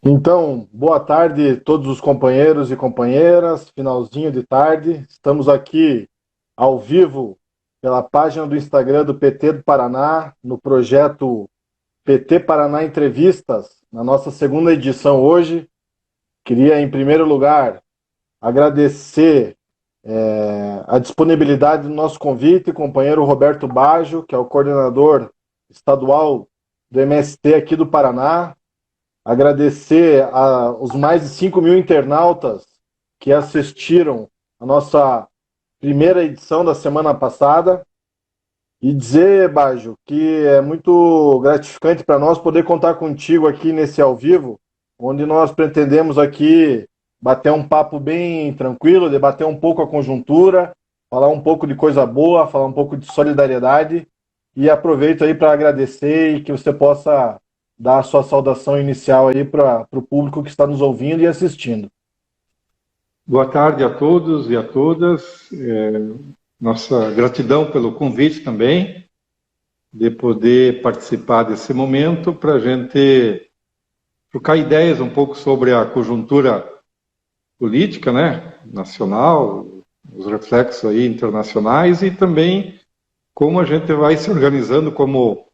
Então, boa tarde a todos os companheiros e companheiras, finalzinho de tarde. Estamos aqui ao vivo pela página do Instagram do PT do Paraná, no projeto PT Paraná Entrevistas, na nossa segunda edição hoje. Queria, em primeiro lugar, agradecer a disponibilidade do nosso convite, companheiro Roberto Baggio, que é o coordenador estadual do MST aqui do Paraná. Agradecer aos mais de 5 mil internautas que assistiram a nossa primeira edição da semana passada e dizer, Bajo, que é muito gratificante para nós poder contar contigo aqui nesse ao vivo, onde nós pretendemos aqui bater um papo bem tranquilo, debater um pouco a conjuntura, falar um pouco de coisa boa, falar um pouco de solidariedade e aproveito aí para agradecer e que você possa dar a sua saudação inicial aí para o público que está nos ouvindo e assistindo. Boa tarde a todos e a todas. Nossa gratidão pelo convite também, de poder participar desse momento para a gente trocar ideias um pouco sobre a conjuntura política, né, nacional, os reflexos aí internacionais e também como a gente vai se organizando como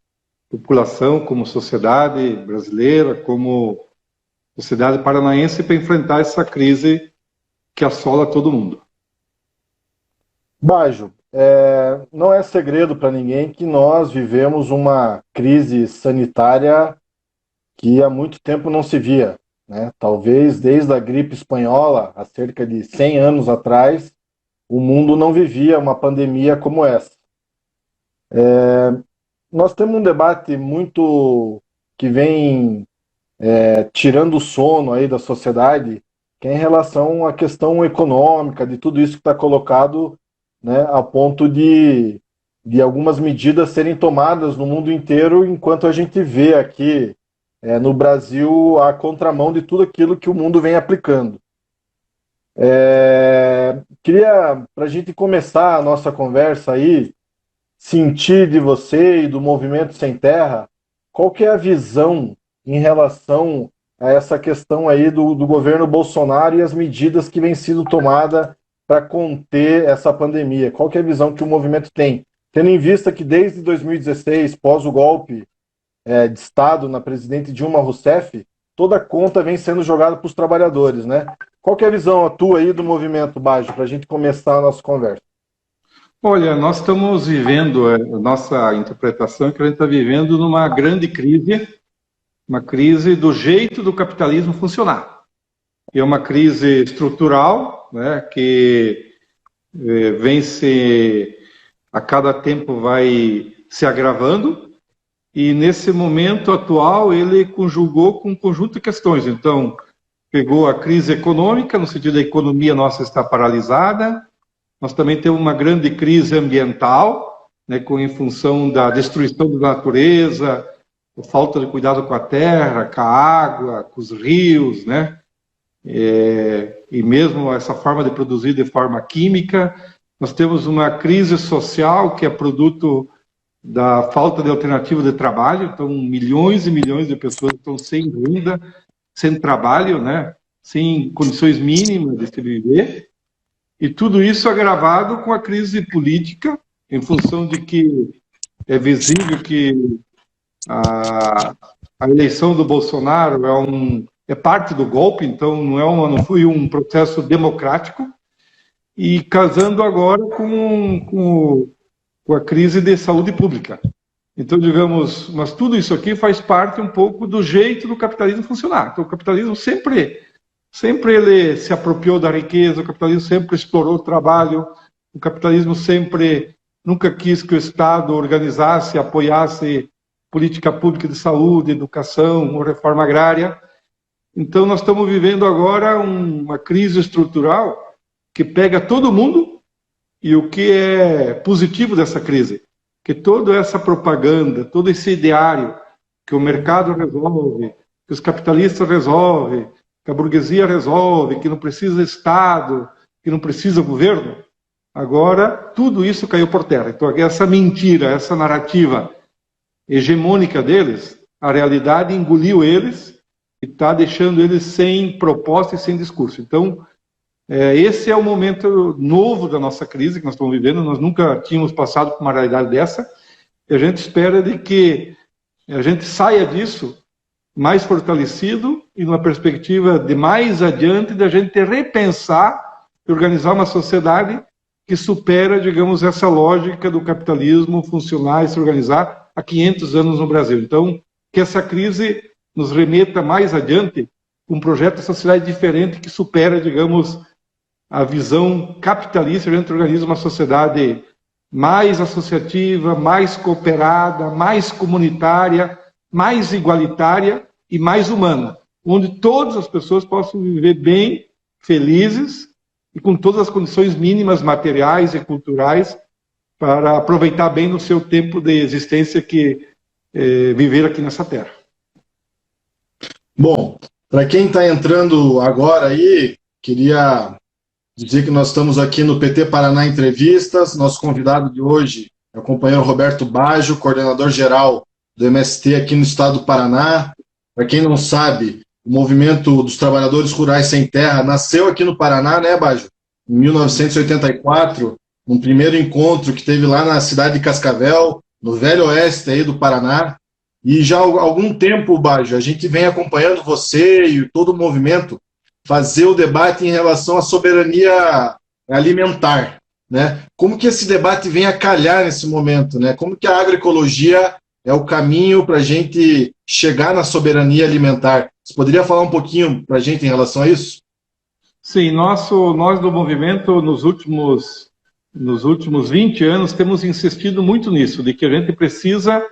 população, como sociedade brasileira, como sociedade paranaense para enfrentar essa crise que assola todo mundo. Bajo, não é segredo para ninguém que nós vivemos uma crise sanitária que há muito tempo não se via, né? Talvez desde a gripe espanhola, há cerca de 100 anos atrás, o mundo não vivia uma pandemia como essa. Nós temos um debate muito que vem tirando o sono aí da sociedade, que é em relação à questão econômica, de tudo isso que está colocado, né, a ponto de algumas medidas serem tomadas no mundo inteiro, enquanto a gente vê aqui no Brasil a contramão de tudo aquilo que o mundo vem aplicando. Queria, para a gente começar a nossa conversa aí, sentir de você e do Movimento Sem Terra, qual que é a visão em relação a essa questão aí do governo Bolsonaro e as medidas que vêm sido tomadas para conter essa pandemia? Qual que é a visão que o movimento tem? Tendo em vista que desde 2016, pós o golpe de Estado na presidente Dilma Rousseff, toda a conta vem sendo jogada para os trabalhadores, né? Qual que é a visão a tua aí do movimento, Baggio, para a gente começar a nossa conversa? Olha, nós estamos vivendo, a nossa interpretação é que a gente está vivendo numa grande crise, uma crise do jeito do capitalismo funcionar. E é uma crise estrutural, né, que vem se, a cada tempo vai se agravando, e nesse momento atual ele conjugou com um conjunto de questões. Então, pegou a crise econômica, no sentido da economia nossa está paralisada. Nós também temos uma grande crise ambiental, né, em função da destruição da natureza, a falta de cuidado com a terra, com a água, com os rios, né? E mesmo essa forma de produzir de forma química. Nós temos uma crise social que é produto da falta de alternativa de trabalho. Então, milhões e milhões de pessoas estão sem renda, sem trabalho, né? Sem condições mínimas de se viver. E tudo isso agravado com a crise política, em função de que é visível que a eleição do Bolsonaro é parte do golpe, então não foi um processo democrático, e casando agora com a crise de saúde pública. Então, digamos, mas tudo isso aqui faz parte um pouco do jeito do capitalismo funcionar. Então, o capitalismo sempre ele se apropriou da riqueza, o capitalismo sempre explorou o trabalho, o capitalismo sempre nunca quis que o Estado organizasse, apoiasse política pública de saúde, educação ou reforma agrária. Então, nós estamos vivendo agora uma crise estrutural que pega todo mundo, e o que é positivo dessa crise? Que toda essa propaganda, todo esse ideário que o mercado resolve, que os capitalistas resolvem, que a burguesia resolve, que não precisa Estado, que não precisa governo, agora tudo isso caiu por terra. Então, essa mentira, essa narrativa hegemônica deles, a realidade engoliu eles, está deixando eles sem proposta e sem discurso. Então, esse é o momento novo da nossa crise que nós estamos vivendo. Nós nunca tínhamos passado por uma realidade dessa, e a gente espera de que a gente saia disso mais fortalecido e numa perspectiva de mais adiante da gente repensar e organizar uma sociedade que supera, digamos, essa lógica do capitalismo funcionar e se organizar há 500 anos no Brasil. Então, que essa crise nos remeta mais adiante com um projeto de sociedade diferente que supera, digamos, a visão capitalista. A gente organiza uma sociedade mais associativa, mais cooperada, mais comunitária, mais igualitária e mais humana, onde todas as pessoas possam viver bem, felizes e com todas as condições mínimas materiais e culturais para aproveitar bem no seu tempo de existência que viver aqui nessa terra. Bom, para quem está entrando agora aí, queria dizer que nós estamos aqui no PT Paraná Entrevistas. Nosso convidado de hoje é o companheiro Roberto Baggio, coordenador-geral do MST aqui no estado do Paraná. Para quem não sabe, o movimento dos trabalhadores rurais sem terra nasceu aqui no Paraná, né, Baggio? Em 1984, num primeiro encontro que teve lá na cidade de Cascavel, no Velho Oeste aí do Paraná. E já há algum tempo, Baggio, a gente vem acompanhando você e todo o movimento fazer o debate em relação à soberania alimentar, né? Como que esse debate vem a calhar nesse momento, né? Como que a agroecologia é o caminho para a gente chegar na soberania alimentar? Você poderia falar um pouquinho para a gente em relação a isso? Sim, nós do movimento, nos últimos 20 anos, temos insistido muito nisso, de que a gente precisa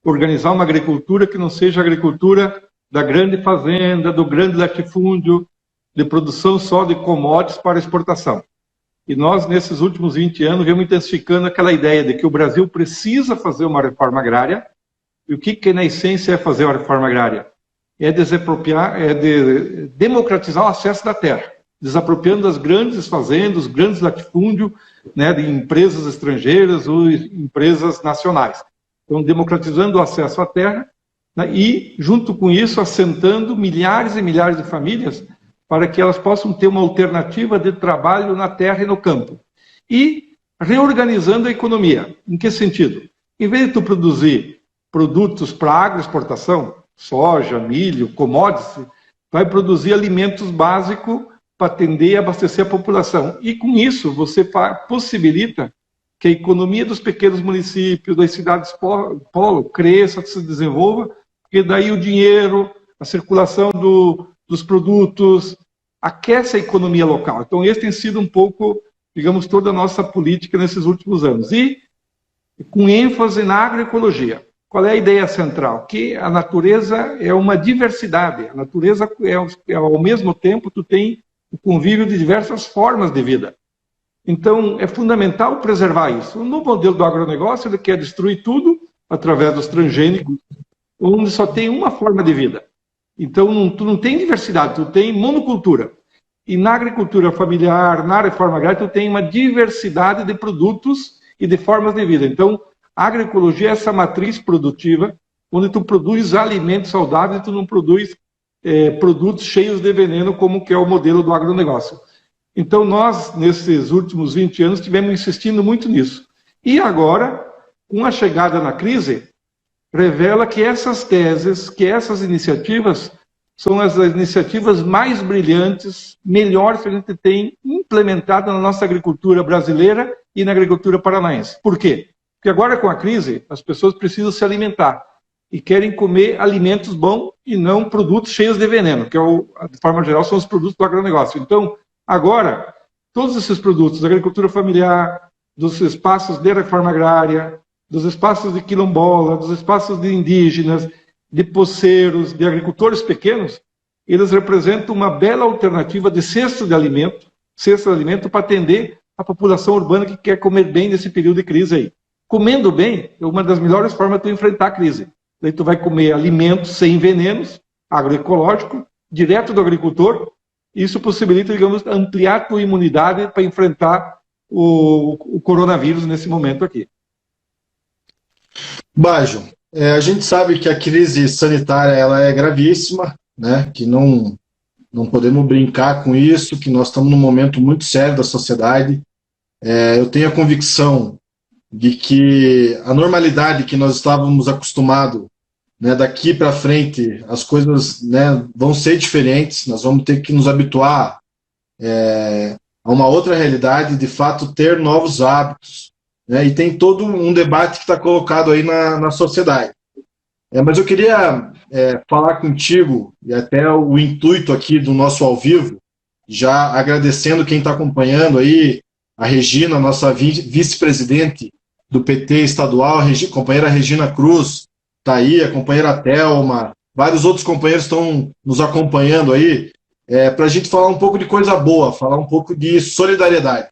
organizar uma agricultura que não seja a agricultura da grande fazenda, do grande latifúndio, de produção só de commodities para exportação. E nós, nesses últimos 20 anos, viemos intensificando aquela ideia de que o Brasil precisa fazer uma reforma agrária. E o que na essência é fazer uma reforma agrária? É desapropriar, democratizar o acesso da terra, desapropriando das grandes fazendas, grandes latifúndios, né, de empresas estrangeiras ou empresas nacionais. Então, democratizando o acesso à terra, né, e, junto com isso, assentando milhares e milhares de famílias para que elas possam ter uma alternativa de trabalho na terra e no campo. E reorganizando a economia. Em que sentido? Em vez de tu produzir produtos para agroexportação, soja, milho, commodities, vai produzir alimentos básicos para atender e abastecer a população. E com isso você possibilita que a economia dos pequenos municípios, das cidades polo, cresça, se desenvolva, porque daí o dinheiro, a circulação dos produtos, aquece a economia local. Então esse tem sido um pouco, digamos, toda a nossa política nesses últimos anos. E com ênfase na agroecologia. Qual é a ideia central? Que a natureza é uma diversidade. A natureza ao mesmo tempo, tu tem o convívio de diversas formas de vida. Então, é fundamental preservar isso. No modelo do agronegócio, ele quer destruir tudo através dos transgênicos, onde só tem uma forma de vida. Então, tu não tem diversidade, tu tem monocultura. E na agricultura familiar, na reforma agrária, tu tem uma diversidade de produtos e de formas de vida. Então, a agroecologia é essa matriz produtiva, onde tu produz alimentos saudáveis e tu não produz produtos cheios de veneno, como que é o modelo do agronegócio. Então, nós, nesses últimos 20 anos, estivemos insistindo muito nisso. E agora, com a chegada na crise, revela que essas teses, que essas iniciativas, são as iniciativas mais brilhantes, melhores que a gente tem implementado na nossa agricultura brasileira e na agricultura paranaense. Por quê? Porque agora, com a crise, as pessoas precisam se alimentar e querem comer alimentos bons e não produtos cheios de veneno, que, de forma geral, são os produtos do agronegócio. Então, agora, todos esses produtos da agricultura familiar, dos espaços de reforma agrária, dos espaços de quilombola, dos espaços de indígenas, de poceiros, de agricultores pequenos, eles representam uma bela alternativa de cesta de alimento para atender a população urbana que quer comer bem nesse período de crise aí. Comendo bem é uma das melhores formas de tu enfrentar a crise. Daí tu vai comer alimentos sem venenos, agroecológico, direto do agricultor. Isso possibilita, digamos, ampliar a tua imunidade para enfrentar o coronavírus nesse momento aqui. Baggio, a gente sabe que a crise sanitária ela é gravíssima, né, que não podemos brincar com isso, que nós estamos num momento muito sério da sociedade. Eu tenho a convicção de que a normalidade que nós estávamos acostumados, né, daqui para frente, as coisas, né, vão ser diferentes, nós vamos ter que nos habituar a uma outra realidade, de fato ter novos hábitos, né, e tem todo um debate que está colocado aí na sociedade. Mas eu queria falar contigo, e até o intuito aqui do nosso ao vivo, já agradecendo quem está acompanhando aí, a Regina, nossa vice-presidente do PT estadual, a companheira Regina Cruz, está aí, a companheira Thelma, vários outros companheiros estão nos acompanhando aí, para a gente falar um pouco de coisa boa, falar um pouco de solidariedade.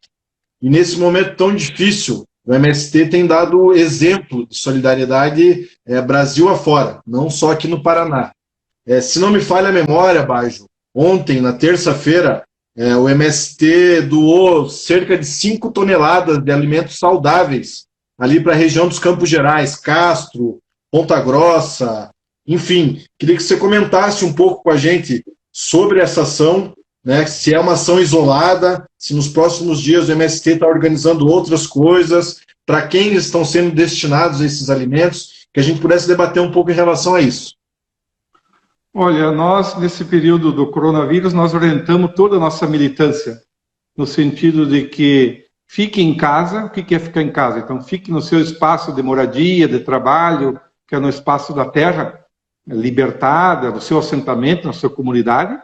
E nesse momento tão difícil, o MST tem dado exemplo de solidariedade Brasil afora, não só aqui no Paraná. Se não me falha a memória, Bajo, ontem, na terça-feira, o MST doou cerca de 5 toneladas de alimentos saudáveis ali para a região dos Campos Gerais, Castro, Ponta Grossa, enfim. Queria que você comentasse um pouco com a gente sobre essa ação, né, se é uma ação isolada, se nos próximos dias o MST está organizando outras coisas, para quem estão sendo destinados esses alimentos, que a gente pudesse debater um pouco em relação a isso. Olha, nós, nesse período do coronavírus, nós orientamos toda a nossa militância, no sentido de que fique em casa. O que é ficar em casa? Então, fique no seu espaço de moradia, de trabalho, que é no espaço da terra libertada, no seu assentamento, na sua comunidade.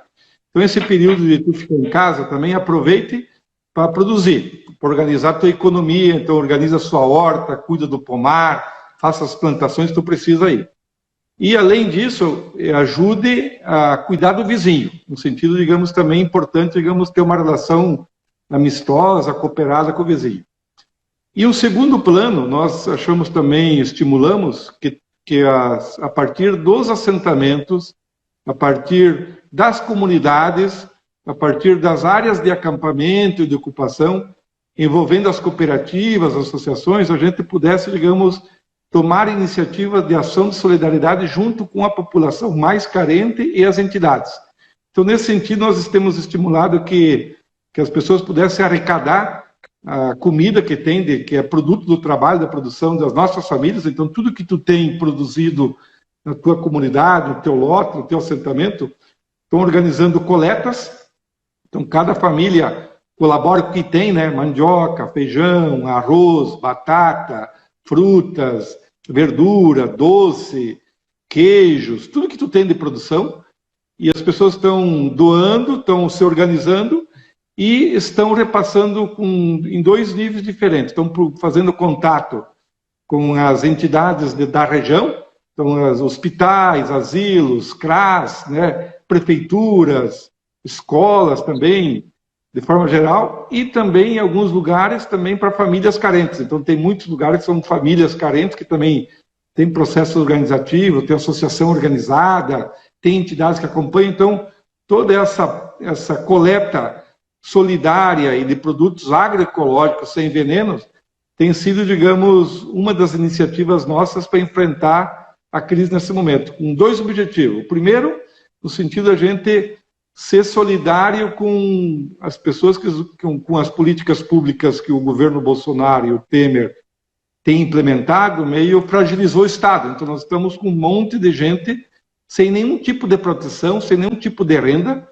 Então, esse período de tu ficar em casa, também aproveite para produzir, para organizar a tua economia. Então, organiza a sua horta, cuida do pomar, faça as plantações que tu precisa aí. E, além disso, ajude a cuidar do vizinho, no sentido, digamos, também importante, digamos, ter uma relação amistosa, cooperada com o vizinho. E o segundo plano, nós achamos também, estimulamos que a partir dos assentamentos, a partir das comunidades, a partir das áreas de acampamento e de ocupação, envolvendo as cooperativas, as associações, a gente pudesse, digamos, tomar iniciativas de ação de solidariedade junto com a população mais carente e as entidades. Então, nesse sentido, nós temos estimulado que as pessoas pudessem arrecadar a comida que tem, que é produto do trabalho, da produção das nossas famílias. Então, tudo que tu tem produzido na tua comunidade, no teu lote, no teu assentamento, estão organizando coletas. Então, cada família colabora com o que tem, né? Mandioca, feijão, arroz, batata, frutas, verdura, doce, queijos, tudo que tu tem de produção, e as pessoas estão doando, estão se organizando e estão repassando em 2 níveis diferentes. Estão fazendo contato com as entidades da região, então os hospitais, asilos, CRAS, né, prefeituras, escolas também, de forma geral, e também em alguns lugares também para famílias carentes. Então tem muitos lugares que são famílias carentes que também tem processo organizativo, tem associação organizada, tem entidades que acompanham. Então toda essa coleta solidária e de produtos agroecológicos sem venenos tem sido, digamos, uma das iniciativas nossas para enfrentar a crise nesse momento, com 2 objetivos. O primeiro, no sentido da gente ser solidário com as pessoas, com as políticas públicas que o governo Bolsonaro e o Temer têm implementado, meio fragilizou o Estado. Então nós estamos com um monte de gente sem nenhum tipo de proteção, sem nenhum tipo de renda,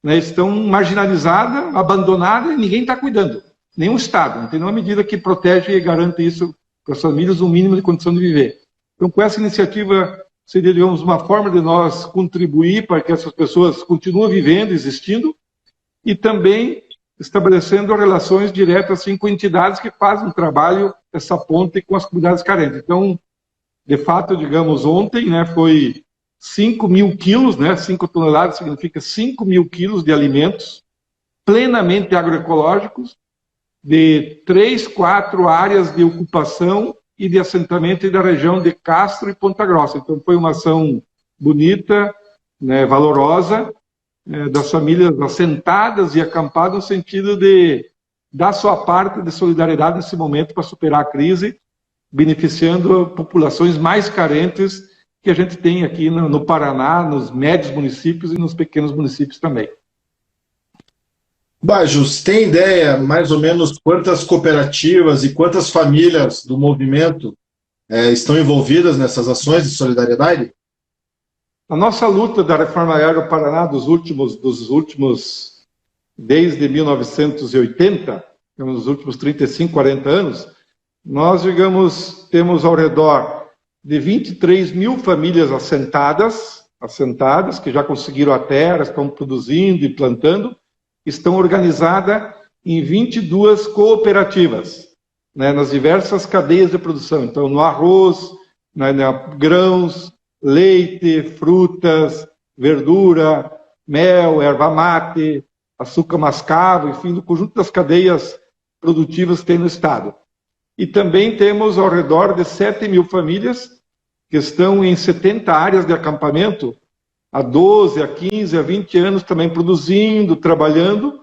né, estão marginalizadas, abandonadas, e ninguém está cuidando. Nenhum Estado, não tem nenhuma medida que protege e garanta isso para as famílias, um mínimo de condição de viver. Então, com essa iniciativa, seria, digamos, uma forma de nós contribuir para que essas pessoas continuem vivendo, existindo, e também estabelecendo relações diretas assim, com entidades que fazem um trabalho, essa ponte com as comunidades carentes. Então, de fato, digamos, ontem, né, foi 5.000 quilos, né, 5 toneladas significa 5.000 quilos de alimentos plenamente agroecológicos, de 3, 4 áreas de ocupação e de assentamento da região de Castro e Ponta Grossa. Então foi uma ação bonita, né, valorosa, das famílias assentadas e acampadas, no sentido de dar sua parte de solidariedade nesse momento para superar a crise, beneficiando populações mais carentes que a gente tem aqui no Paraná, nos médios municípios e nos pequenos municípios também. Bajos, tem ideia mais ou menos quantas cooperativas e quantas famílias do movimento estão envolvidas nessas ações de solidariedade? A nossa luta da reforma agrária do Paraná dos últimos desde 1980, nos últimos 35, 40 anos, nós, digamos, temos ao redor de 23 mil famílias assentadas, que já conseguiram a terra, estão produzindo e plantando, estão organizadas em 22 cooperativas, né, nas diversas cadeias de produção. Então, no arroz, grãos, leite, frutas, verdura, mel, erva mate, açúcar mascavo, enfim, do conjunto das cadeias produtivas que tem no estado. E também temos ao redor de 7 mil famílias que estão em 70 áreas de acampamento, há 12, há 15, há 20 anos também produzindo, trabalhando,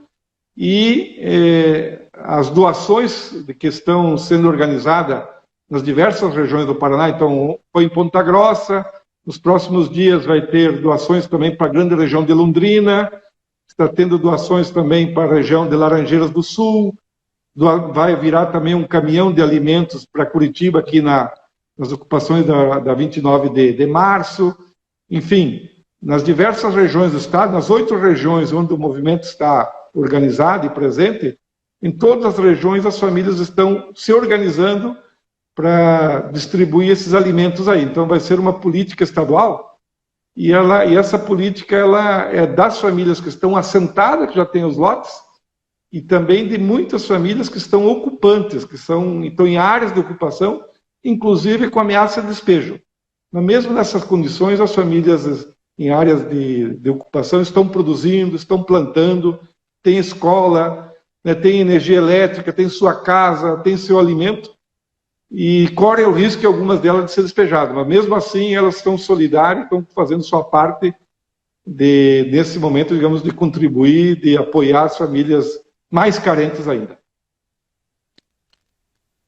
e as doações que estão sendo organizadas nas diversas regiões do Paraná, então foi em Ponta Grossa, nos próximos dias vai ter doações também para a grande região de Londrina, está tendo doações também para a região de Laranjeiras do Sul, vai virar também um caminhão de alimentos para Curitiba, aqui nas ocupações da 29 de março, enfim, nas diversas regiões do estado, nas 8 regiões onde o movimento está organizado e presente, em todas as regiões as famílias estão se organizando para distribuir esses alimentos aí. Então vai ser uma política estadual e essa política ela é das famílias que estão assentadas, que já têm os lotes, e também de muitas famílias que estão ocupantes, que estão em áreas de ocupação, inclusive com ameaça de despejo. Mas mesmo nessas condições, as famílias em áreas de ocupação estão produzindo, estão plantando, tem escola, né, tem energia elétrica, tem sua casa, tem seu alimento, e correm o risco, algumas delas, de ser despejadas. Mas mesmo assim, elas estão solidárias, estão fazendo sua parte nesse momento, digamos, de contribuir, de apoiar as famílias mais carentes ainda.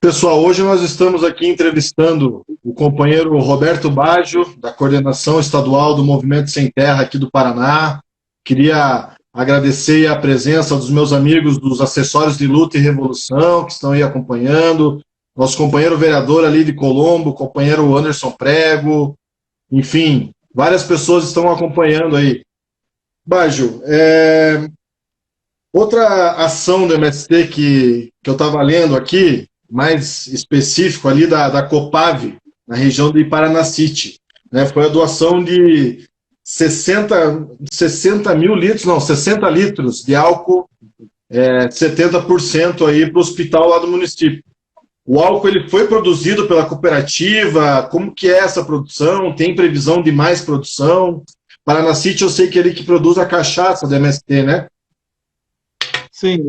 Pessoal, hoje nós estamos aqui entrevistando o companheiro Roberto Baggio, da coordenação estadual do Movimento Sem Terra aqui do Paraná. Queria agradecer a presença dos meus amigos dos acessórios de luta e revolução, que estão aí acompanhando, nosso companheiro vereador ali de Colombo, companheiro Anderson Prego, enfim, várias pessoas estão acompanhando aí. Baggio, outra ação do MST que eu estava lendo aqui, mais específico ali da Copave, na região de Paranacite, né, foi a doação de 60 litros de álcool, 70% aí para o hospital lá do município. O álcool ele foi produzido pela cooperativa, como que é essa produção? Tem previsão de mais produção? Paranacite eu sei que ele que produz a cachaça do MST, né? Sim,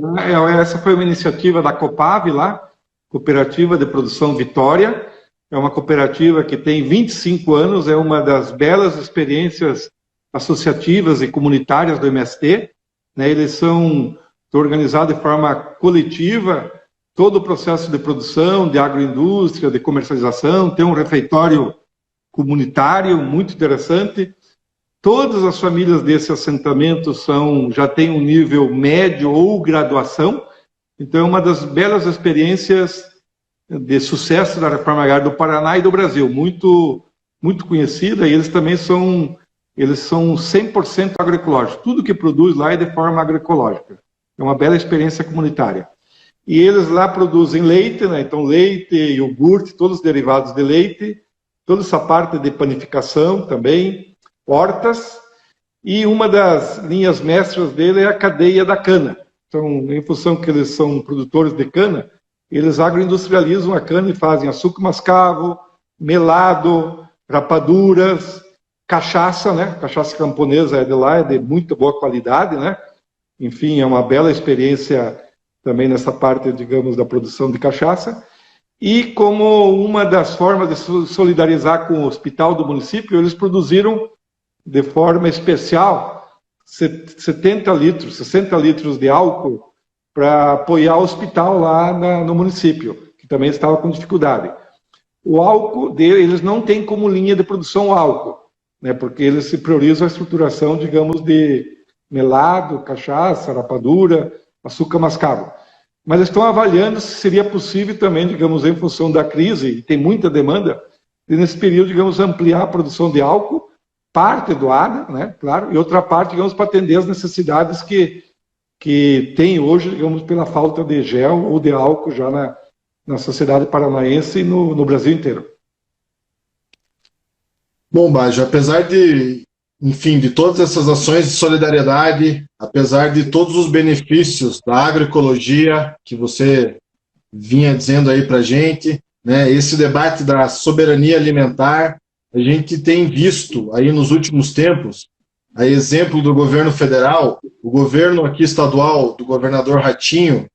essa foi uma iniciativa da Copave lá, Cooperativa de Produção Vitória. É uma cooperativa que tem 25 anos, é uma das belas experiências associativas e comunitárias do MST. Né? Eles são organizados de forma coletiva, todo o processo de produção, de agroindústria, de comercialização, tem um refeitório comunitário muito interessante. Todas as famílias desse assentamento já têm um nível médio ou graduação, então é uma das belas experiências de sucesso da reforma agrária do Paraná e do Brasil, muito, muito conhecida, e eles também são 100% agroecológicos. Tudo que produz lá é de forma agroecológica. É uma bela experiência comunitária. E eles lá produzem leite, né? Então leite, iogurte, todos os derivados de leite, toda essa parte de panificação também, hortas, e uma das linhas mestras dele é a cadeia da cana. Então, em função que eles são produtores de cana, eles agroindustrializam a cana e fazem açúcar mascavo, melado, rapaduras, cachaça, né? Cachaça camponesa é de lá, é de muito boa qualidade, né? Enfim, é uma bela experiência também nessa parte, digamos, da produção de cachaça. E como uma das formas de solidarizar com o hospital do município, eles produziram de forma especial 60 litros de álcool para apoiar o hospital lá no município, que também estava com dificuldade. o álcool dele, eles não têm como linha de produção o álcool, né, porque eles se priorizam a estruturação, digamos, de melado, cachaça, rapadura, açúcar mascavo. Mas estão avaliando se seria possível também, digamos, em função da crise, e tem muita demanda, de nesse período, digamos, ampliar a produção de álcool, parte doada, né, claro, e outra parte, digamos, para atender as necessidades que tem hoje, digamos, pela falta de gel ou de álcool já na sociedade paranaense e no Brasil inteiro. Bom, Baggio, apesar enfim, de todas essas ações de solidariedade, apesar de todos os benefícios da agroecologia que você vinha dizendo aí para a gente, né, esse debate da soberania alimentar, a gente tem visto aí nos últimos tempos, a exemplo do governo federal, o governo aqui estadual do governador Ratinho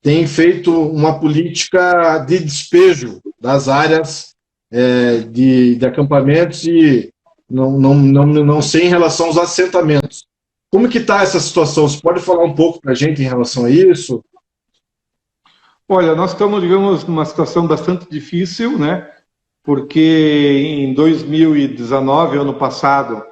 tem feito uma política de despejo das áreas de acampamentos e não sei em relação aos assentamentos. Como que está essa situação? Você pode falar um pouco para a gente em relação a isso? Olha, nós estamos, digamos, numa situação bastante difícil, né? Porque em 2019, ano passado,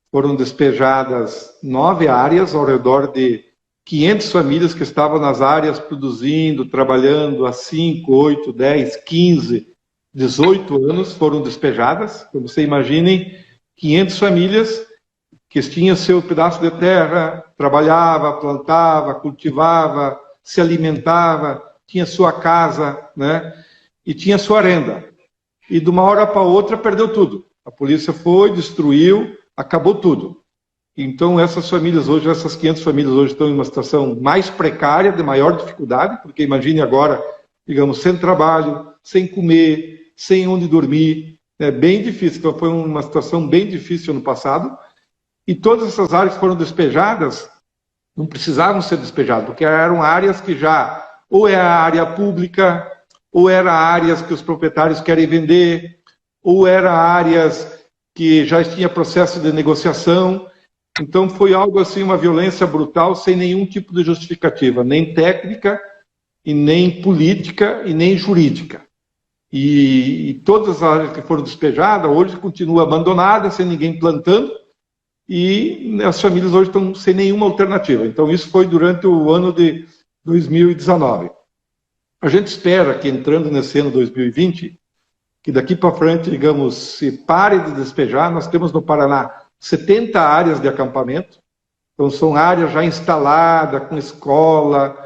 foram despejadas 9 áreas ao redor de 500 famílias que estavam nas áreas produzindo, trabalhando há 5, 8, 10, 15, 18 anos, foram despejadas. Como você imaginem, 500 famílias que tinham seu pedaço de terra, trabalhava, plantava, cultivava, se alimentava, tinha sua casa, né? E tinha sua renda. E de uma hora para outra perdeu tudo. A polícia foi, destruiu, acabou tudo. Então essas famílias hoje, essas 500 famílias hoje estão em uma situação mais precária, de maior dificuldade, porque imagine agora, digamos, sem trabalho, sem comer, sem onde dormir, é bem difícil. Então foi uma situação bem difícil no passado. E todas essas áreas que foram despejadas não precisavam ser despejadas, porque eram áreas que já ou é a área pública, ou era áreas que os proprietários querem vender, ou era áreas que já tinha processo de negociação. Então foi algo assim, uma violência brutal, sem nenhum tipo de justificativa, nem técnica, e nem política, e nem jurídica. E todas as áreas que foram despejadas, hoje continuam abandonadas, sem ninguém plantando, e as famílias hoje estão sem nenhuma alternativa. Então isso foi durante o ano de 2019. A gente espera que entrando nesse ano 2020, que daqui para frente, digamos, se pare de despejar. Nós temos no Paraná 70 áreas de acampamento, então são áreas já instaladas, com escola,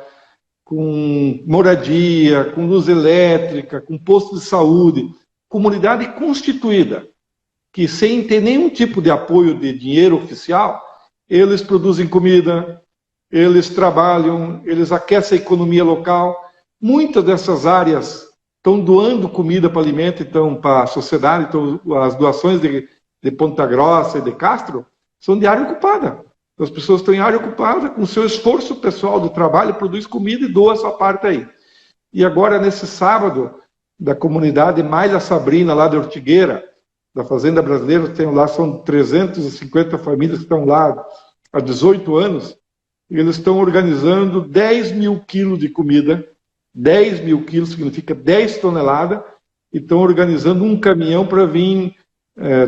com moradia, com luz elétrica, com posto de saúde, comunidade constituída, que sem ter nenhum tipo de apoio de dinheiro oficial, eles produzem comida, eles trabalham, eles aquecem a economia local. Muitas dessas áreas estão doando comida para alimento, então, para a sociedade. Então, as doações de Ponta Grossa e de Castro são de área ocupada. As pessoas estão em área ocupada, com seu esforço pessoal de trabalho, produz comida e doa a sua parte aí. E agora, nesse sábado, da comunidade Malha Sabrina, lá de Ortigueira, da Fazenda Brasileira, tem lá, são 350 famílias que estão lá há 18 anos, e eles estão organizando 10 mil quilos de comida. 10 mil quilos significa 10 toneladas, e estão organizando um caminhão para vir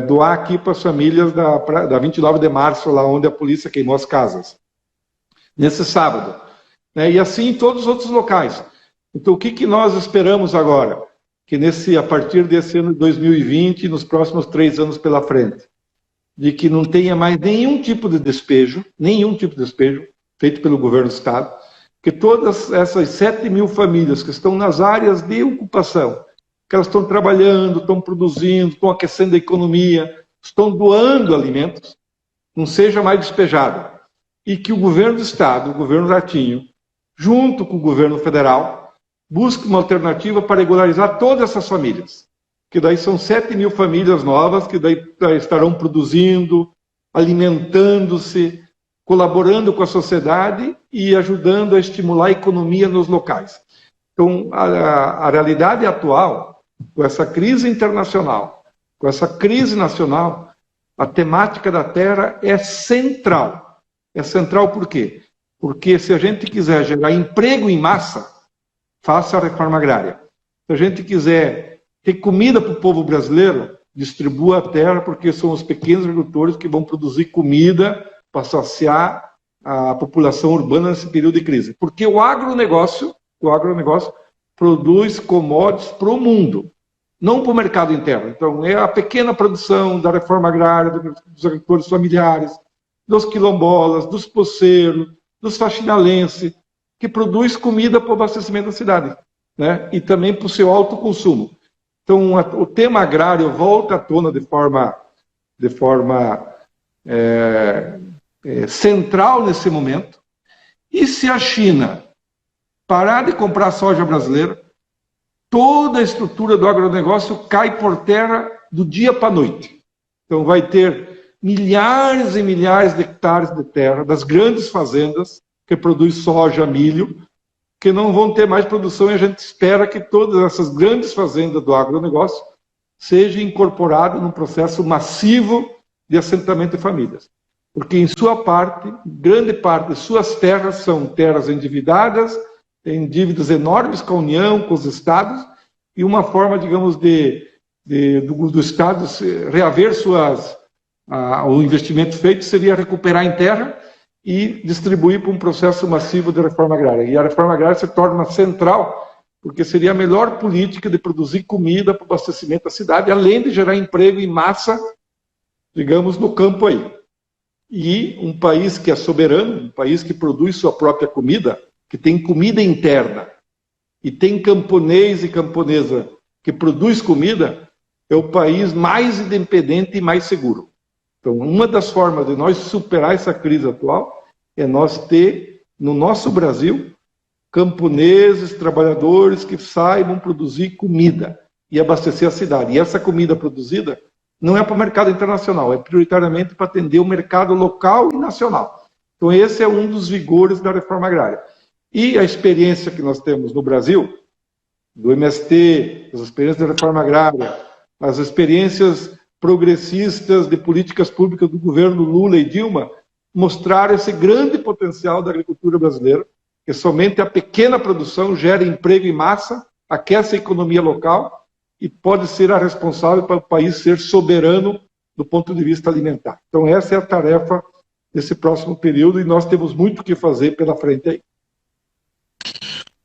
doar aqui para as famílias da 29 de março, lá onde a polícia queimou as casas, nesse sábado. Né? E assim em todos os outros locais. Então o que nós esperamos agora? Que a partir desse ano de 2020, nos próximos 3 anos pela frente, de que não tenha mais nenhum tipo de despejo feito pelo governo do Estado, que todas essas 7 mil famílias que estão nas áreas de ocupação, que elas estão trabalhando, estão produzindo, estão aquecendo a economia, estão doando alimentos, não seja mais despejada. E que o governo do Estado, o governo Ratinho, junto com o governo federal, busque uma alternativa para regularizar todas essas famílias. Que daí são 7 mil famílias novas, que daí estarão produzindo, alimentando-se, colaborando com a sociedade e ajudando a estimular a economia nos locais. Então, a realidade atual, com essa crise internacional, com essa crise nacional, a temática da terra é central. É central por quê? Porque se a gente quiser gerar emprego em massa, faça a reforma agrária. Se a gente quiser ter comida para o povo brasileiro, distribua a terra, porque são os pequenos agricultores que vão produzir comida para saciar a população urbana nesse período de crise. Porque o agronegócio produz commodities para o mundo, não para o mercado interno. Então, é a pequena produção da reforma agrária, dos agricultores familiares, dos quilombolas, dos poceiros, dos faxinalenses, que produz comida para o abastecimento da cidade, né? E também para o seu alto consumo. Então, o tema agrário volta à tona de forma central nesse momento. E se a China parar de comprar soja brasileira, toda a estrutura do agronegócio cai por terra do dia para a noite. Então vai ter milhares e milhares de hectares de terra das grandes fazendas que produzem soja, milho, que não vão ter mais produção, e a gente espera que todas essas grandes fazendas do agronegócio sejam incorporadas num processo massivo de assentamento de famílias. Porque em sua parte, grande parte de suas terras são terras endividadas, têm dívidas enormes com a União, com os estados, e uma forma, digamos, do Estado reaver o investimento feito seria recuperar em terra e distribuir para um processo massivo de reforma agrária. E a reforma agrária se torna central, porque seria a melhor política de produzir comida para o abastecimento da cidade, além de gerar emprego em massa, digamos, no campo aí. E um país que é soberano, um país que produz sua própria comida, que tem comida interna, e tem camponês e camponesa que produz comida, é o país mais independente e mais seguro. Então, uma das formas de nós superar essa crise atual é nós ter, no nosso Brasil, camponeses, trabalhadores que saibam produzir comida e abastecer a cidade. E essa comida produzida não é para o mercado internacional, é prioritariamente para atender o mercado local e nacional. Então, esse é um dos vigores da reforma agrária. E a experiência que nós temos no Brasil, do MST, as experiências da reforma agrária, as experiências progressistas de políticas públicas do governo Lula e Dilma, mostraram esse grande potencial da agricultura brasileira, que somente a pequena produção gera emprego em massa, aquece a economia local e pode ser a responsável para o país ser soberano do ponto de vista alimentar. Então essa é a tarefa desse próximo período e nós temos muito o que fazer pela frente aí.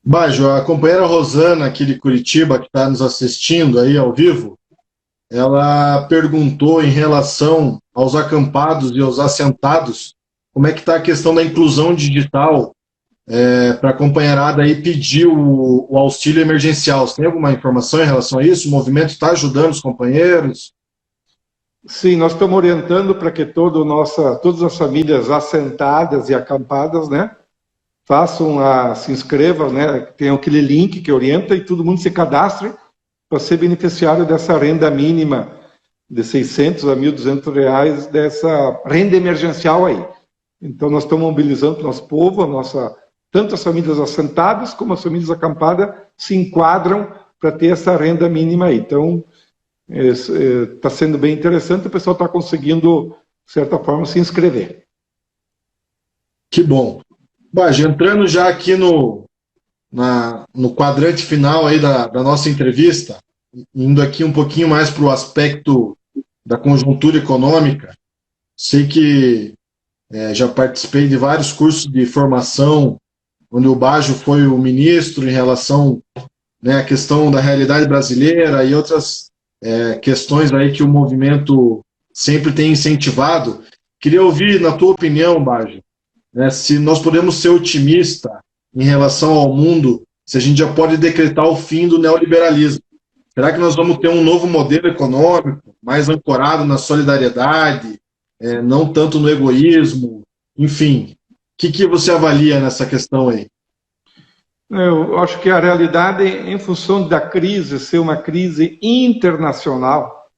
Bajo, a companheira Rosana aqui de Curitiba, que está nos assistindo aí ao vivo, ela perguntou em relação aos acampados e aos assentados, como é que está a questão da inclusão digital para a companheirada aí pedir o auxílio emergencial. Você tem alguma informação em relação a isso? O movimento está ajudando os companheiros? Sim, nós estamos orientando para que todas as famílias assentadas e acampadas, né, se inscrevam, né, tem aquele link que orienta e todo mundo se cadastre para ser beneficiário dessa renda mínima de R$600 a R$1.200, dessa renda emergencial aí. Então nós estamos mobilizando o nosso povo, tanto as famílias assentadas como as famílias acampadas se enquadram para ter essa renda mínima aí. Então está sendo bem interessante, o pessoal está conseguindo, de certa forma, se inscrever. Que bom. Bajo, entrando já aqui no quadrante final aí da nossa entrevista, indo aqui um pouquinho mais para o aspecto da conjuntura econômica, sei que já participei de vários cursos de formação, onde o Bajo foi o ministro em relação, né, à questão da realidade brasileira e outras questões aí que o movimento sempre tem incentivado. Queria ouvir, na tua opinião, Bajo, né, se nós podemos ser otimistas em relação ao mundo, se a gente já pode decretar o fim do neoliberalismo. Será que nós vamos ter um novo modelo econômico, mais ancorado na solidariedade, não tanto no egoísmo? Enfim, o que você avalia nessa questão aí? Eu acho que a realidade, em função da crise ser uma crise internacional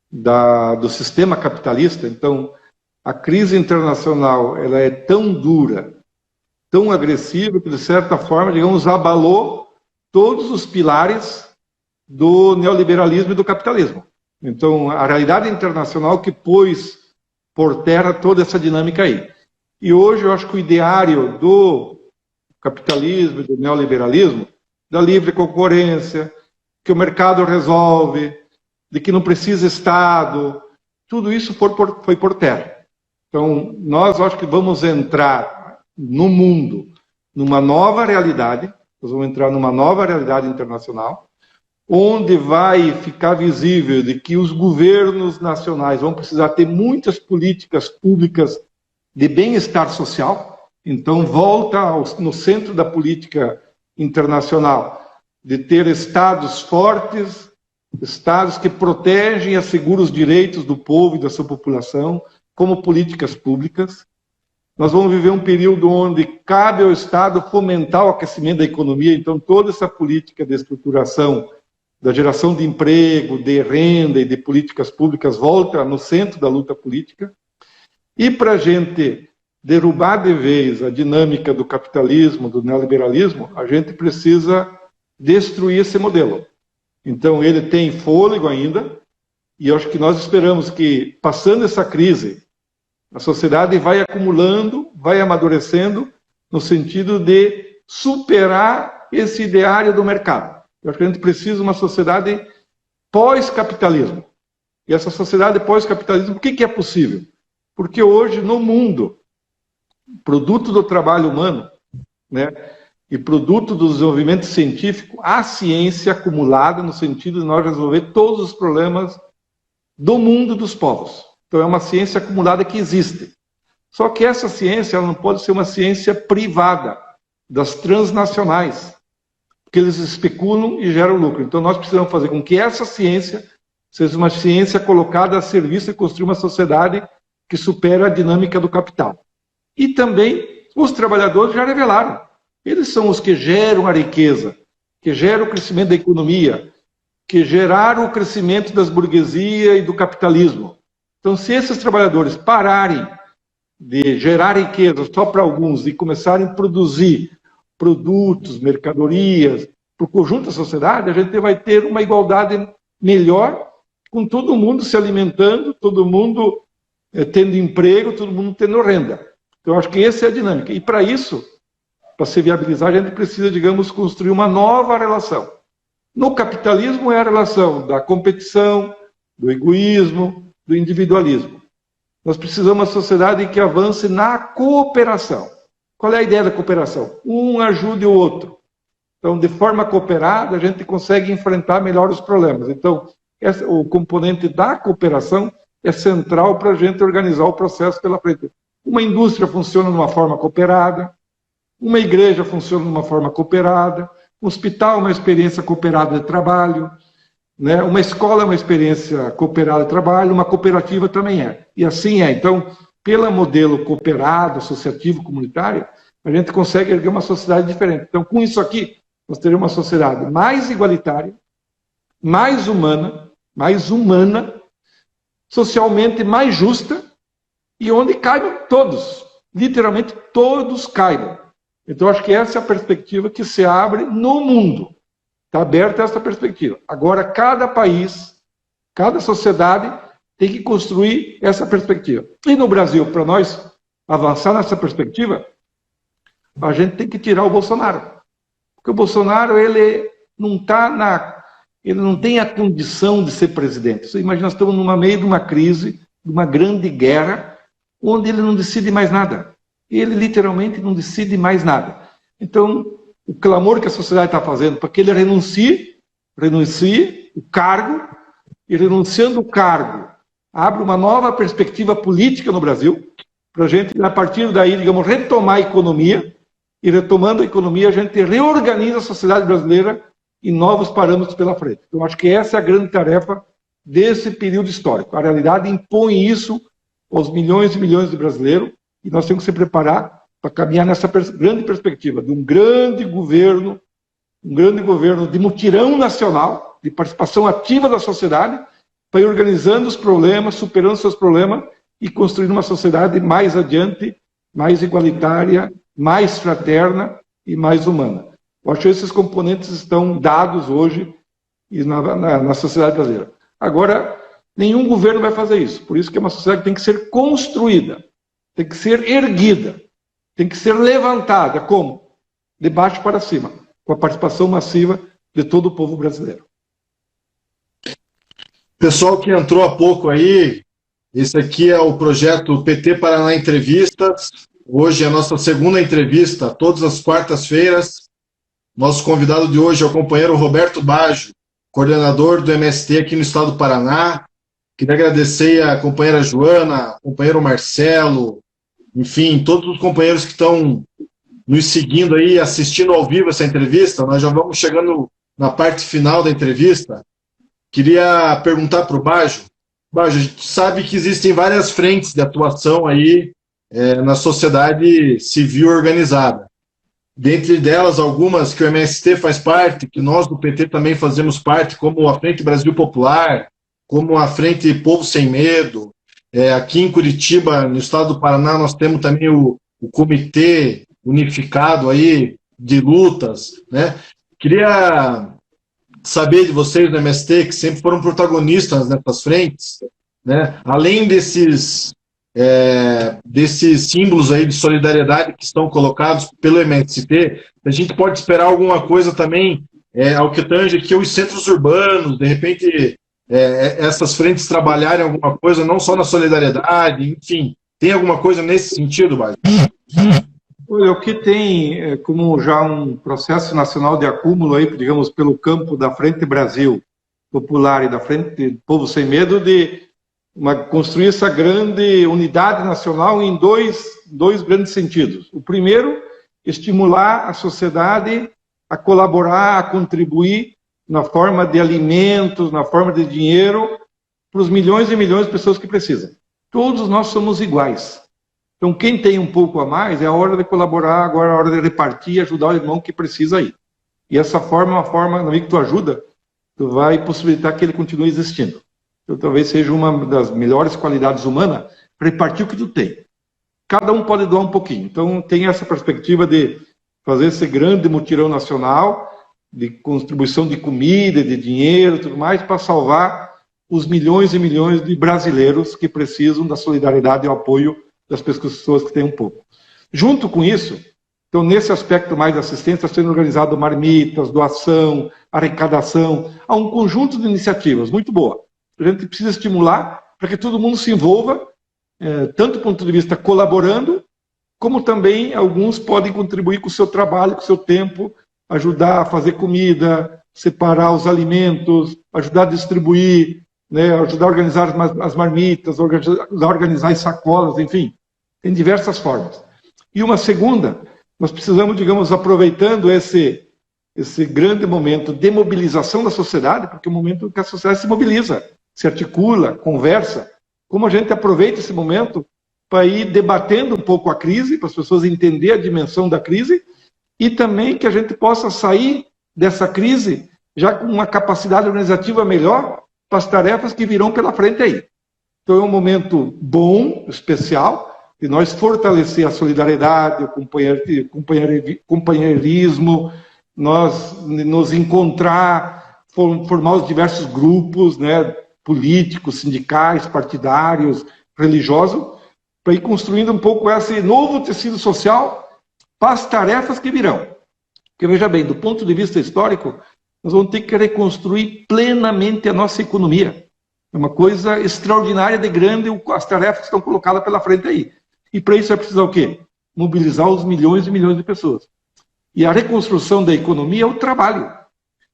do sistema capitalista, então a crise internacional ela é tão dura, tão agressiva, que de certa forma, digamos, abalou todos os pilares do neoliberalismo e do capitalismo. Então, a realidade internacional que pôs por terra toda essa dinâmica aí. E hoje eu acho que o ideário do capitalismo e do neoliberalismo, da livre concorrência, que o mercado resolve, de que não precisa Estado, tudo isso foi por terra. Então, nós acho que vamos entrar no mundo numa nova realidade, nós vamos entrar numa nova realidade internacional, onde vai ficar visível de que os governos nacionais vão precisar ter muitas políticas públicas de bem-estar social. Então, volta no centro da política internacional de ter estados fortes, estados que protegem e asseguram os direitos do povo e da sua população, como políticas públicas. Nós vamos viver um período onde cabe ao Estado fomentar o aquecimento da economia, então toda essa política de estruturação, da geração de emprego, de renda e de políticas públicas volta no centro da luta política. E para a gente derrubar de vez a dinâmica do capitalismo, do neoliberalismo, a gente precisa destruir esse modelo. Então ele tem fôlego ainda, e eu acho que nós esperamos que, passando essa crise, a sociedade vai acumulando, vai amadurecendo, no sentido de superar esse ideário do mercado. Eu acho que a gente precisa de uma sociedade pós-capitalismo. E essa sociedade pós-capitalismo, por que é possível? Porque hoje, no mundo, produto do trabalho humano, né, e produto do desenvolvimento científico, há ciência acumulada no sentido de nós resolver todos os problemas do mundo dos povos. Então é uma ciência acumulada que existe. Só que essa ciência ela não pode ser uma ciência privada das transnacionais, porque eles especulam e geram lucro. Então nós precisamos fazer com que essa ciência seja uma ciência colocada a serviço e construir uma sociedade que supera a dinâmica do capital. E também os trabalhadores já revelaram. Eles são os que geram a riqueza, que geram o crescimento da economia, que geraram o crescimento das burguesia e do capitalismo. Então, se esses trabalhadores pararem de gerar riqueza só para alguns e começarem a produzir produtos, mercadorias para o conjunto da sociedade, a gente vai ter uma igualdade melhor, com todo mundo se alimentando, todo mundo tendo emprego, todo mundo tendo renda. Então, eu acho que essa é a dinâmica. E para isso, para se viabilizar, a gente precisa, digamos, construir uma nova relação. No capitalismo é a relação da competição, do egoísmo, do individualismo. Nós precisamos de uma sociedade que avance na cooperação. Qual é a ideia da cooperação? Um ajude o outro. Então, de forma cooperada, a gente consegue enfrentar melhor os problemas. Então, o componente da cooperação é central para a gente organizar o processo pela frente. Uma indústria funciona de uma forma cooperada, uma igreja funciona de uma forma cooperada, um hospital é uma experiência cooperada de trabalho, né? Uma escola é uma experiência cooperada de trabalho, uma cooperativa também é. E assim é. Então, pelo modelo cooperado, associativo, comunitário, a gente consegue erguer uma sociedade diferente. Então, com isso aqui, nós teremos uma sociedade mais igualitária, mais humana, socialmente mais justa, e onde caibam todos, literalmente todos caibam. Então, acho que essa é a perspectiva que se abre no mundo. Está aberta essa perspectiva. Agora, cada país, cada sociedade tem que construir essa perspectiva. E no Brasil, para nós avançar nessa perspectiva, a gente tem que tirar o Bolsonaro. Porque o Bolsonaro, ele não tem a condição de ser presidente. Você imagina, nós estamos no meio de uma crise, de uma grande guerra, onde ele não decide mais nada. Ele literalmente não decide mais nada. Então, o clamor que a sociedade está fazendo para que ele renuncie o cargo, e renunciando o cargo, abre uma nova perspectiva política no Brasil, para a gente, a partir daí, digamos, retomar a economia, e retomando a economia, a gente reorganiza a sociedade brasileira em novos parâmetros pela frente. Então, acho que essa é a grande tarefa desse período histórico. A realidade impõe isso aos milhões e milhões de brasileiros, e nós temos que se preparar para caminhar nessa grande perspectiva de um grande governo de mutirão nacional, de participação ativa da sociedade, para ir organizando os problemas, superando seus problemas e construindo uma sociedade mais adiante, mais igualitária, mais fraterna e mais humana. Eu acho que esses componentes estão dados hoje na sociedade brasileira. Agora, nenhum governo vai fazer isso. Por isso que é uma sociedade que tem que ser construída, tem que ser erguida, tem que ser levantada. Como? De baixo para cima, com a participação massiva de todo o povo brasileiro. Pessoal que entrou há pouco aí, esse aqui é o projeto PT Paraná Entrevistas. Hoje é a nossa segunda entrevista, todas as quartas-feiras. Nosso convidado de hoje é o companheiro Roberto Baggio, coordenador do MST aqui no estado do Paraná. Queria agradecer a companheira Joana, o companheiro Marcelo, enfim, todos os companheiros que estão nos seguindo aí, assistindo ao vivo essa entrevista. Nós já vamos chegando na parte final da entrevista. Queria perguntar para o Baggio. Baggio, a gente sabe que existem várias frentes de atuação aí na sociedade civil organizada. Dentre delas, algumas que o MST faz parte, que nós do PT também fazemos parte, como a Frente Brasil Popular, como a Frente Povo Sem Medo. Aqui em Curitiba, no estado do Paraná, nós temos também o Comitê Unificado aí de Lutas, né? Queria saber de vocês do MST, que sempre foram protagonistas nessas frentes, né? Além desses símbolos aí de solidariedade que estão colocados pelo MST, a gente pode esperar alguma coisa também ao que tange aqui os centros urbanos, de repente essas frentes trabalharem alguma coisa, não só na solidariedade, enfim, tem alguma coisa nesse sentido, Baggio? O que tem como já um processo nacional de acúmulo aí, digamos, pelo campo da Frente Brasil Popular e da Frente Povo Sem Medo, de construir essa grande unidade nacional em dois grandes sentidos. O primeiro, estimular a sociedade a colaborar, a contribuir na forma de alimentos, na forma de dinheiro, para os milhões e milhões de pessoas que precisam. Todos nós somos iguais. Então, quem tem um pouco a mais, é a hora de colaborar, agora é a hora de repartir e ajudar o irmão que precisa aí. E essa forma é uma forma, na medida que tu ajuda, tu vai possibilitar que ele continue existindo. Então, talvez seja uma das melhores qualidades humanas, repartir o que tu tem. Cada um pode doar um pouquinho. Então, tem essa perspectiva de fazer esse grande mutirão nacional, de contribuição de comida, de dinheiro e tudo mais, para salvar os milhões e milhões de brasileiros que precisam da solidariedade e do apoio das pessoas que têm um pouco. Junto com isso, então, nesse aspecto mais de assistência, está sendo organizado marmitas, doação, arrecadação, há um conjunto de iniciativas muito boa. A gente precisa estimular para que todo mundo se envolva, tanto do ponto de vista colaborando, como também alguns podem contribuir com o seu trabalho, com o seu tempo, ajudar a fazer comida, separar os alimentos, ajudar a distribuir, né, ajudar a organizar as marmitas, ajudar a organizar as sacolas, enfim, tem diversas formas. E uma segunda, nós precisamos, digamos, aproveitando esse grande momento de mobilização da sociedade, porque é o momento que a sociedade se mobiliza, se articula, conversa, como a gente aproveita esse momento para ir debatendo um pouco a crise, para as pessoas entenderem a dimensão da crise, e também que a gente possa sair dessa crise já com uma capacidade organizativa melhor para as tarefas que virão pela frente aí. Então é um momento bom, especial, de nós fortalecer a solidariedade, o companheirismo, nós nos encontrar, formar os diversos grupos, né, políticos, sindicais, partidários, religiosos, para ir construindo um pouco esse novo tecido social para as tarefas que virão. Porque, veja bem, do ponto de vista histórico, nós vamos ter que reconstruir plenamente a nossa economia. É uma coisa extraordinária de grande as tarefas que estão colocadas pela frente aí. E para isso vai precisar o quê? Mobilizar os milhões e milhões de pessoas. E a reconstrução da economia é o trabalho.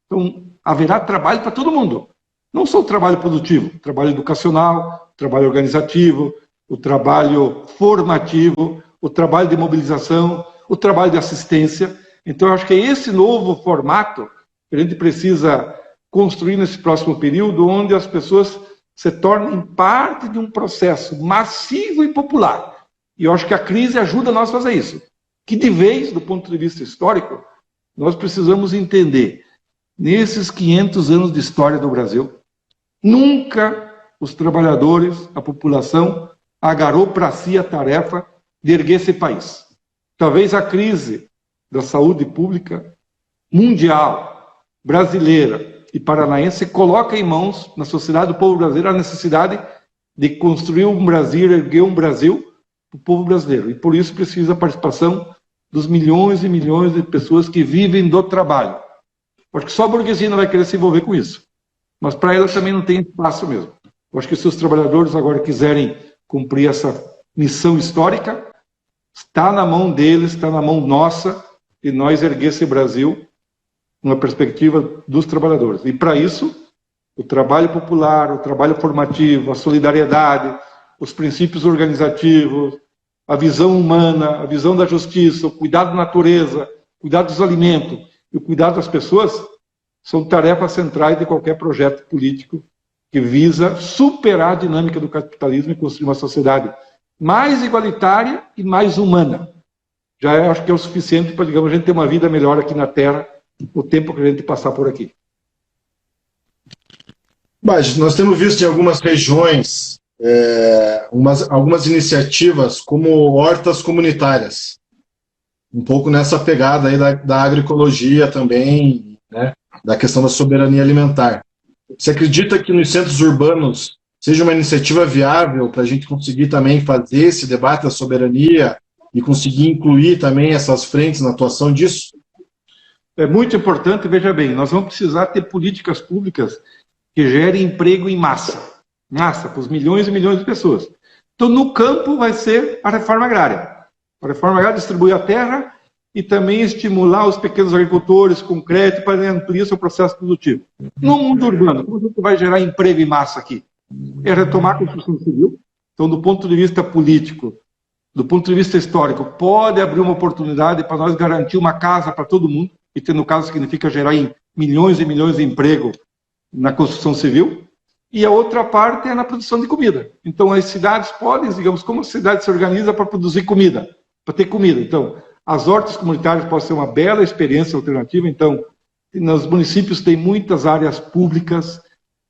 Então, haverá trabalho para todo mundo. Não só o trabalho produtivo, o trabalho educacional, o trabalho organizativo, o trabalho formativo, o trabalho de mobilização, o trabalho de assistência. Então, eu acho que é esse novo formato que a gente precisa construir nesse próximo período, onde as pessoas se tornem parte de um processo massivo e popular. E eu acho que a crise ajuda nós a fazer isso. Que, de vez, do ponto de vista histórico, nós precisamos entender, nesses 500 anos de história do Brasil, nunca os trabalhadores, a população, agarrou para si a tarefa de erguer esse país. Talvez a crise da saúde pública mundial, brasileira e paranaense coloque em mãos, na sociedade do povo brasileiro, a necessidade de construir um Brasil, erguer um Brasil para o povo brasileiro. E por isso precisa a participação dos milhões e milhões de pessoas que vivem do trabalho. Porque só a burguesia não vai querer se envolver com isso. mas para ela também não tem espaço mesmo. Eu acho que se os trabalhadores agora quiserem cumprir essa missão histórica, está na mão deles, está na mão nossa, de nós erguer esse Brasil numa perspectiva dos trabalhadores. E para isso, o trabalho popular, o trabalho formativo, a solidariedade, os princípios organizativos, a visão humana, a visão da justiça, o cuidado da natureza, o cuidado dos alimentos e o cuidado das pessoas são tarefas centrais de qualquer projeto político que visa superar a dinâmica do capitalismo e construir uma sociedade mais igualitária e mais humana. Já acho que é o suficiente para, digamos, a gente ter uma vida melhor aqui na Terra o tempo que a gente passar por aqui. Mas nós temos visto em algumas regiões algumas iniciativas como hortas comunitárias, um pouco nessa pegada aí da agroecologia também, né, da questão da soberania alimentar. Você acredita que nos centros urbanos seja uma iniciativa viável para a gente conseguir também fazer esse debate da soberania e conseguir incluir também essas frentes na atuação disso? É muito importante, veja bem, nós vamos precisar ter políticas públicas que gerem emprego em massa para os milhões e milhões de pessoas. Então, no campo vai ser a reforma agrária. A reforma agrária distribui a terra e também estimular os pequenos agricultores com crédito para ampliar seu processo produtivo. No mundo urbano, como a gente vai gerar emprego em massa aqui? É retomar a construção civil. Então, do ponto de vista político, do ponto de vista histórico, pode abrir uma oportunidade para nós garantir uma casa para todo mundo, e tendo caso significa gerar milhões e milhões de emprego na construção civil. E a outra parte é na produção de comida. Então, as cidades podem, digamos, como a cidade se organiza para produzir comida, para ter comida. Então, as hortas comunitárias podem ser uma bela experiência alternativa. Então, nos municípios tem muitas áreas públicas,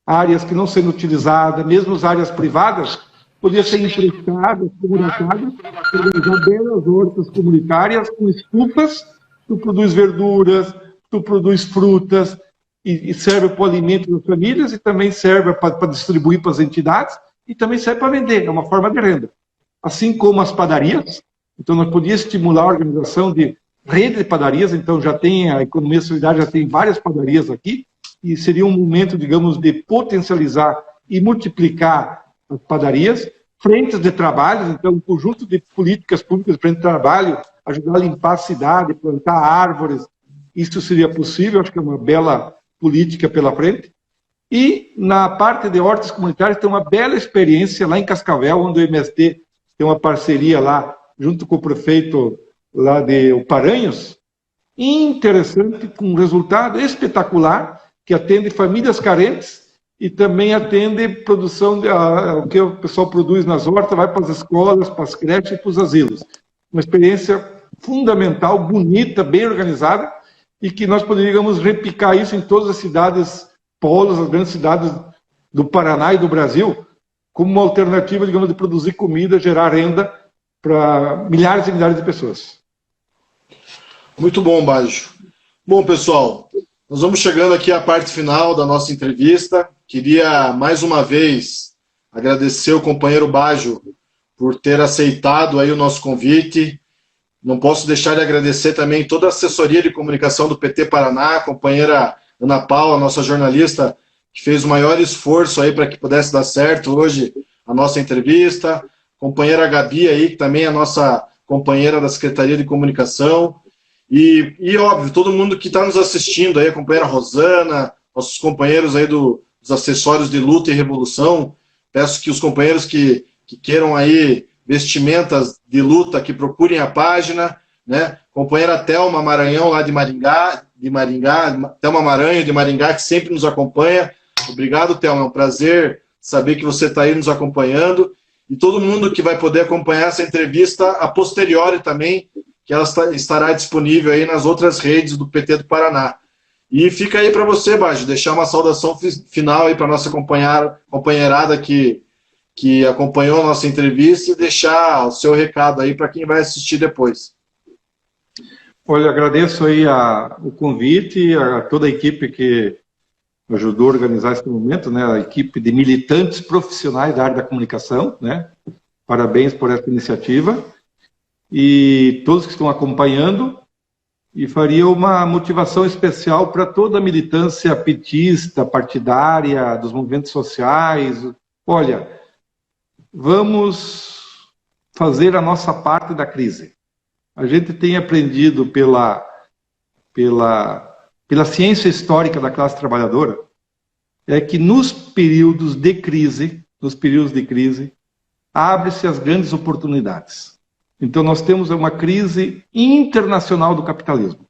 áreas que não sendo utilizadas, mesmo as áreas privadas, poderiam ser emprestadas, comunitárias, organizar belas hortas comunitárias com estufas. Tu produz verduras, tu produz frutas, e serve para o alimento das famílias, e também serve para distribuir para as entidades, e também serve para vender, é uma forma de renda. Assim como as padarias, então nós podíamos estimular a organização de rede de padarias, então já tem, a economia solidária já tem várias padarias aqui, e seria um momento, digamos, de potencializar e multiplicar as padarias, frentes de trabalho, então um conjunto de políticas públicas de frente de trabalho, ajudar a limpar a cidade, plantar árvores, isso seria possível, acho que é uma bela política pela frente. E na parte de hortas comunitárias tem uma bela experiência lá em Cascavel, onde o MST tem uma parceria lá, junto com o prefeito lá de Paranhos, interessante, com um resultado espetacular, que atende famílias carentes e também atende produção, o que o pessoal produz nas hortas, vai para as escolas, para as creches e para os asilos. Uma experiência fundamental, bonita, bem organizada, e que nós poderíamos replicar isso em todas as cidades polos, as grandes cidades do Paraná e do Brasil, como uma alternativa, digamos, de produzir comida, gerar renda para milhares e milhares de pessoas. Muito bom, Baggio. Bom, pessoal, nós vamos chegando aqui à parte final da nossa entrevista. Queria, mais uma vez, agradecer o companheiro Baggio por ter aceitado aí o nosso convite. Não posso deixar de agradecer também toda a assessoria de comunicação do PT Paraná, a companheira Ana Paula, nossa jornalista, que fez o maior esforço aí para que pudesse dar certo hoje a nossa entrevista. Companheira Gabi aí, que também é a nossa companheira da Secretaria de Comunicação. E óbvio, todo mundo que está nos assistindo aí, a companheira Rosana, nossos companheiros aí dos acessórios de luta e revolução. Peço que os companheiros que queiram aí vestimentas de luta, que procurem a página, né? Companheira Thelma Maranhão, lá de Maringá, Thelma Maranhão, de Maringá, que sempre nos acompanha. Obrigado, Thelma, é um prazer saber que você está aí nos acompanhando. E todo mundo que vai poder acompanhar essa entrevista a posteriori também, que ela estará disponível aí nas outras redes do PT do Paraná. E fica aí para você, Baggio, deixar uma saudação final aí para a nossa companheirada que acompanhou a nossa entrevista e deixar o seu recado aí para quem vai assistir depois. Olha, agradeço aí o convite, a toda a equipe que ajudou a organizar esse momento, né? A equipe de militantes profissionais da área da comunicação, né? Parabéns por essa iniciativa. E todos que estão acompanhando, e faria uma motivação especial para toda a militância petista, partidária, dos movimentos sociais. Olha, vamos fazer a nossa parte da crise. A gente tem aprendido pela ciência histórica da classe trabalhadora, é que nos períodos de crise, abrem-se as grandes oportunidades. Então nós temos uma crise internacional do capitalismo.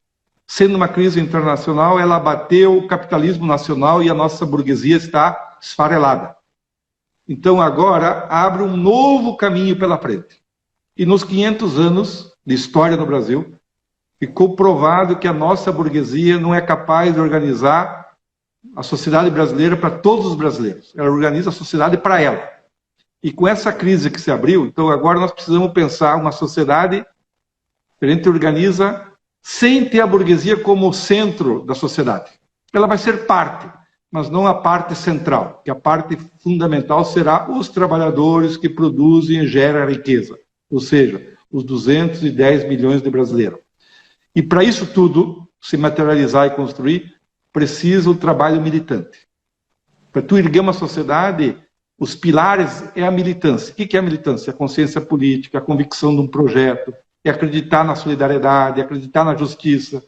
Sendo uma crise internacional, ela abateu o capitalismo nacional e a nossa burguesia está esfarelada. Então agora abre um novo caminho pela frente. E nos 500 anos de história no Brasil, ficou provado que a nossa burguesia não é capaz de organizar a sociedade brasileira para todos os brasileiros. Ela organiza a sociedade para ela. E com essa crise que se abriu, então agora nós precisamos pensar uma sociedade que a gente organiza sem ter a burguesia como centro da sociedade. Ela vai ser parte, mas não a parte central, que a parte fundamental será os trabalhadores que produzem e geram a riqueza, ou seja, os 210 milhões de brasileiros. E para isso tudo se materializar e construir, precisa o trabalho militante. Para tu erguer uma sociedade, os pilares é a militância. O que é a militância? A consciência política, a convicção de um projeto, é acreditar na solidariedade, é acreditar na justiça,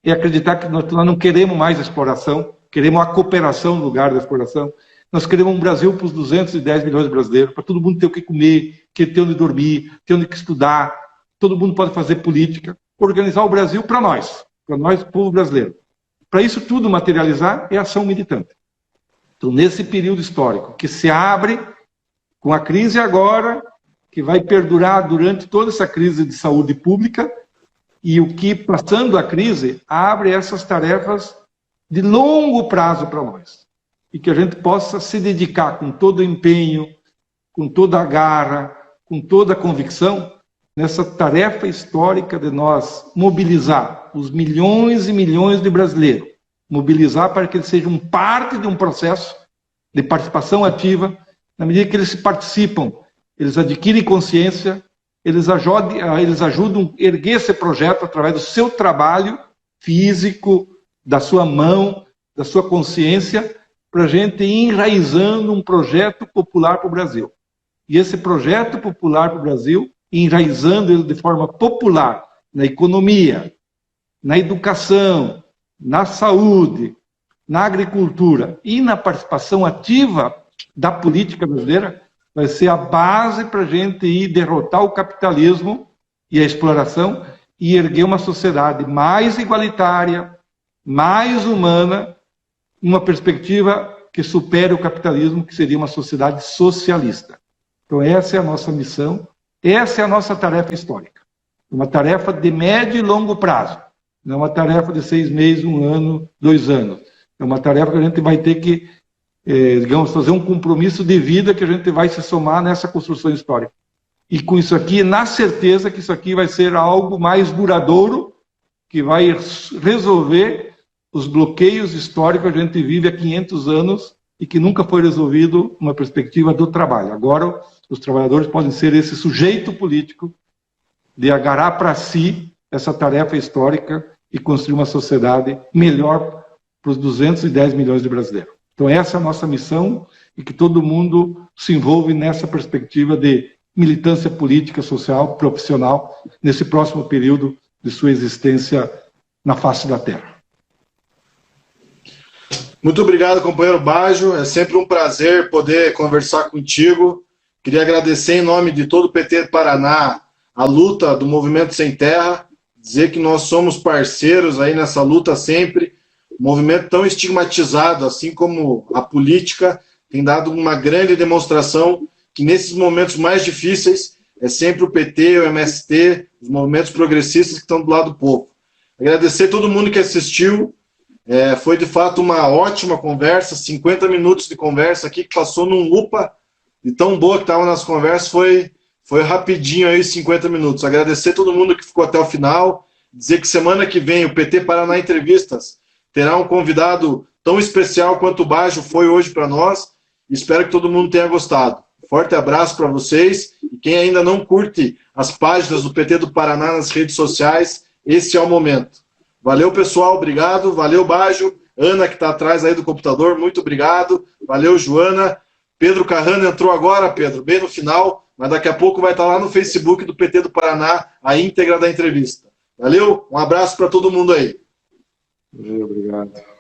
é acreditar que nós não queremos mais a exploração, queremos a cooperação no lugar da exploração. Nós queremos um Brasil para os 210 milhões de brasileiros, para todo mundo ter o que comer, ter onde dormir, ter onde estudar, todo mundo pode fazer política, organizar o Brasil para nós, povo brasileiro. Para isso tudo materializar é ação militante. Então, nesse período histórico que se abre com a crise agora, que vai perdurar durante toda essa crise de saúde pública, e o que, passando a crise, abre essas tarefas de longo prazo para nós. E que a gente possa se dedicar com todo o empenho, com toda a garra, com toda a convicção, nessa tarefa histórica de nós mobilizar os milhões e milhões de brasileiros, mobilizar para que eles sejam parte de um processo de participação ativa. Na medida que eles participam, eles adquirem consciência, eles ajudam a erguer esse projeto através do seu trabalho físico, da sua mão, da sua consciência, para a gente ir enraizando um projeto popular para o Brasil. E esse projeto popular para o Brasil, enraizando ele de forma popular na economia, na educação, na saúde, na agricultura e na participação ativa da política brasileira, vai ser a base para a gente ir derrotar o capitalismo e a exploração e erguer uma sociedade mais igualitária, mais humana, uma perspectiva que supere o capitalismo, que seria uma sociedade socialista. Então essa é a nossa missão, essa é a nossa tarefa histórica. Uma tarefa de médio e longo prazo. Não é uma tarefa de 6 meses, 1 ano, 2 anos. É uma tarefa que a gente vai ter que, digamos, fazer um compromisso de vida que a gente vai se somar nessa construção histórica. E com isso aqui, na certeza que isso aqui vai ser algo mais duradouro, que vai resolver os bloqueios históricos que a gente vive há 500 anos e que nunca foi resolvido uma perspectiva do trabalho. Agora, os trabalhadores podem ser esse sujeito político de agarrar para si essa tarefa histórica e construir uma sociedade melhor para os 210 milhões de brasileiros. Então essa é a nossa missão e que todo mundo se envolve nessa perspectiva de militância política, social, profissional, nesse próximo período de sua existência na face da Terra. Muito obrigado, companheiro Baggio. É sempre um prazer poder conversar contigo. Queria agradecer em nome de todo o PT do Paraná a luta do Movimento Sem Terra, dizer que nós somos parceiros aí nessa luta sempre. Um movimento tão estigmatizado, assim como a política, tem dado uma grande demonstração que nesses momentos mais difíceis é sempre o PT, o MST, os movimentos progressistas que estão do lado do povo. Agradecer a todo mundo que assistiu. Foi de fato uma ótima conversa, 50 minutos de conversa aqui, que passou num lupa, de tão boa que estava nas conversas, foi rapidinho aí, 50 minutos. Agradecer a todo mundo que ficou até o final, dizer que semana que vem o PT Paraná Entrevistas terá um convidado tão especial quanto o Baggio foi hoje para nós. Espero que todo mundo tenha gostado. Forte abraço para vocês. E quem ainda não curte as páginas do PT do Paraná nas redes sociais, esse é o momento. Valeu, pessoal, obrigado. Valeu, Bajo. Ana, que está atrás aí do computador, muito obrigado. Valeu, Joana. Pedro Carrano entrou agora, Pedro, bem no final, mas daqui a pouco vai estar lá no Facebook do PT do Paraná a íntegra da entrevista. Valeu? Um abraço para todo mundo aí. Valeu, obrigado.